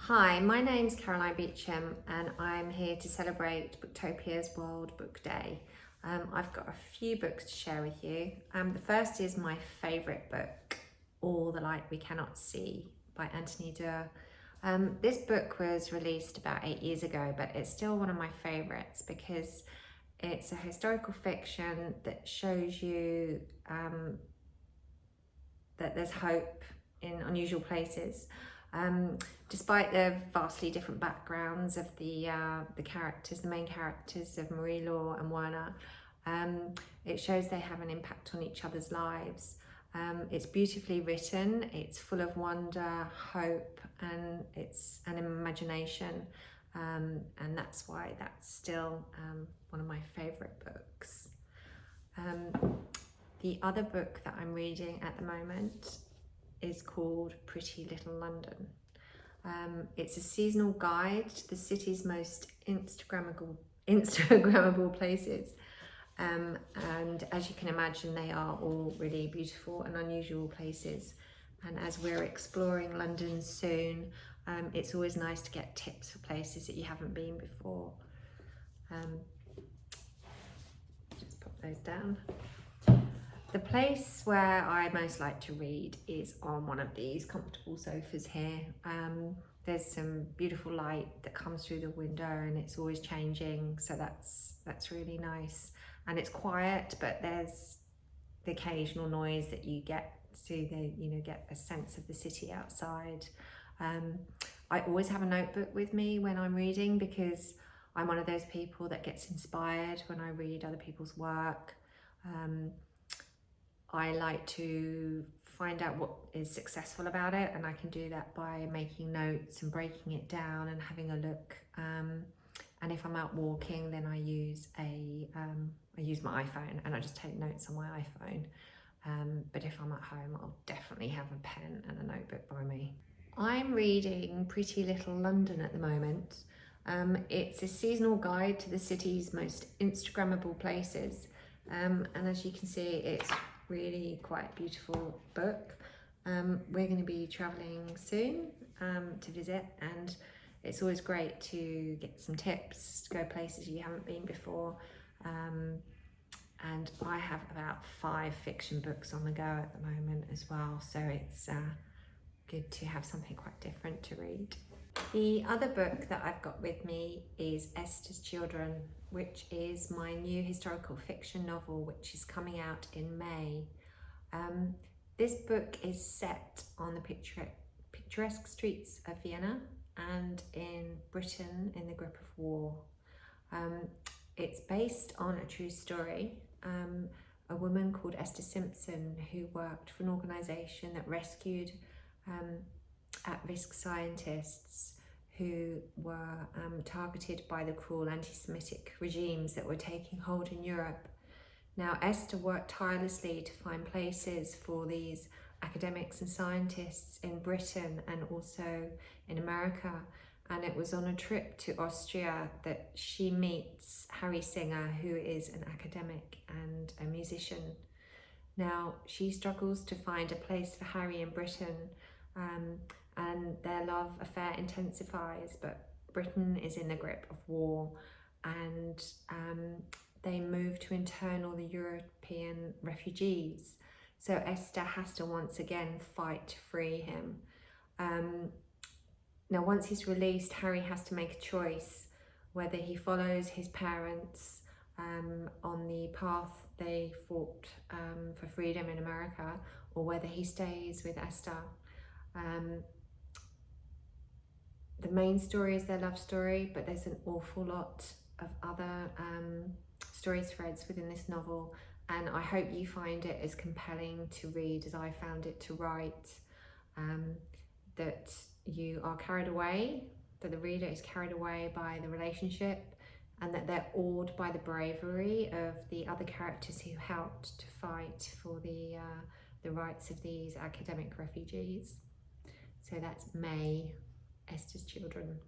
Hi, my name's Caroline Beecham and I'm here to celebrate Booktopia's World Book Day. I've got a few books to share with you. The first is my favourite book, All the Light We Cannot See by Anthony Doerr. This book was released about 8 years ago, but it's still one of my favourites because it's a historical fiction that shows you that there's hope in unusual places. Despite the vastly different backgrounds of the characters, the main characters of Marie-Laure and Werner, it shows they have an impact on each other's lives. It's beautifully written, it's full of wonder, hope, and it's an imagination, and that's why that's still one of my favourite books. The other book that I'm reading at the moment is called Pretty Little London. It's a seasonal guide to the city's most Instagrammable places. And as you can imagine, they are all really beautiful and unusual places. And as we're exploring London soon, it's always nice to get tips for places that you haven't been before. Just pop those down. The place where I most like to read is on one of these comfortable sofas here. There's some beautiful light that comes through the window and it's always changing, so that's really nice. And it's quiet, but there's the occasional noise that you get to get a sense of the city outside. I always have a notebook with me when I'm reading because I'm one of those people that gets inspired when I read other people's work. I like to find out what is successful about it, and I can do that by making notes and breaking it down and having a look. And if I'm out walking, then I use my iPhone and I just take notes on my iPhone. But if I'm at home, I'll definitely have a pen and a notebook by me. I'm reading Pretty Little London at the moment. It's a seasonal guide to the city's most Instagrammable places. And as you can see, it's really quite a beautiful book. We're going to be travelling soon to visit, and it's always great to get some tips to go places you haven't been before. And I have about 5 fiction books on the go at the moment as well, so it's good to have something quite different to read. The other book that I've got with me is Esther's Children, which is my new historical fiction novel, which is coming out in May. This book is set on the picturesque streets of Vienna and in Britain in the grip of war. It's based on a true story. A woman called Esther Simpson, who worked for an organisation that rescued at-risk scientists who were targeted by the cruel anti-Semitic regimes that were taking hold in Europe. Now, Esther worked tirelessly to find places for these academics and scientists in Britain and also in America. And it was on a trip to Austria that she meets Harry Singer, who is an academic and a musician. Now, she struggles to find a place for Harry in Britain, and their love affair intensifies, but Britain is in the grip of war, and they move to intern all the European refugees. So Esther has to once again fight to free him. Now, once he's released, Harry has to make a choice whether he follows his parents on the path they fought for freedom in America, or whether he stays with Esther. The main story is their love story, but there's an awful lot of other story threads within this novel, and I hope you find it as compelling to read as I found it to write, that you are carried away, that the reader is carried away by the relationship, and that they're awed by the bravery of the other characters who helped to fight for the rights of these academic refugees. So that's May, Esther's Children.